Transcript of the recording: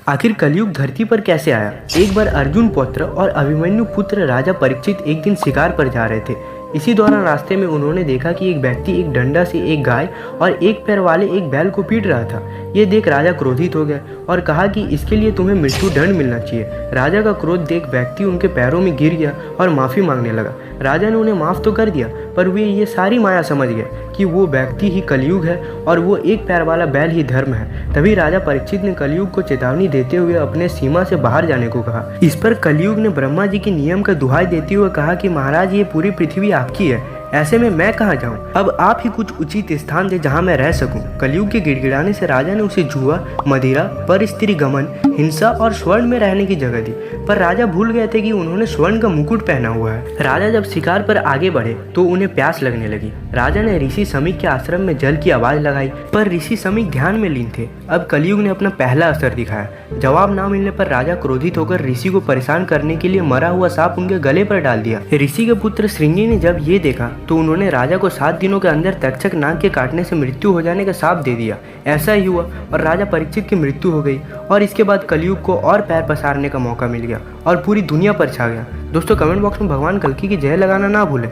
आखिर कलयुग धरती पर कैसे आया? एक बार अर्जुन पुत्र और अभिमन्यु पुत्र राजा परीक्षित एक दिन शिकार पर जा रहे थे। इसी दौरान रास्ते में उन्होंने देखा कि एक व्यक्ति एक डंडा से एक गाय और एक पैर वाले एक बैल को पीट रहा था। ये देख राजा क्रोधित हो गए और कहा कि इसके लिए तुम्हें मृत्यु दंड मिलना चाहिए। राजा का क्रोध देख व्यक्ति उनके पैरों में गिर गया और माफ़ी मांगने लगा। राजा ने उन्हें माफ़ तो कर दिया, पर वे ये सारी माया समझ गए कि वो व्यक्ति ही कलयुग है और वो एक पैर वाला बैल ही धर्म है। तभी राजा परीक्षित ने कलयुग को चेतावनी देते हुए अपने सीमा से बाहर जाने को कहा। इस पर कलयुग ने ब्रह्मा जी के नियम का दुहाई देते हुए कहा कि महाराज, ये पूरी पृथ्वी आपकी है, ऐसे में मैं कहाँ जाऊँ? अब आप ही कुछ उचित स्थान दे जहाँ मैं रह सकूँ। कलयुग के गिड़गिड़ाने से राजा ने उसे जुआ, मदिरा, पर स्त्री गमन, हिंसा और स्वर्ण में रहने की जगह दी। पर राजा भूल गए थे कि उन्होंने स्वर्ण का मुकुट पहना हुआ है। राजा जब शिकार पर आगे बढ़े तो उन्हें प्यास लगने लगी। राजा ने ऋषि समीक के आश्रम में जल की आवाज लगाई, पर ऋषि समीक ध्यान में लीन थे। अब कलयुग ने अपना पहला असर दिखाया। जवाब ना मिलने पर राजा क्रोधित होकर ऋषि को परेशान करने के लिए मरा हुआ सांप उनके गले पर डाल दिया। ऋषि के पुत्र श्रृंगी ने जब ये देखा तो उन्होंने राजा को 7 दिनों के अंदर तक्षक नाग के काटने से मृत्यु हो जाने का शाप दे दिया। ऐसा ही हुआ और राजा परीक्षित की मृत्यु हो गई और इसके बाद कलयुग को और पैर पसारने का मौका मिल गया और पूरी दुनिया पर छा गया। दोस्तों, कमेंट बॉक्स में भगवान कल्कि की जय लगाना ना भूलें।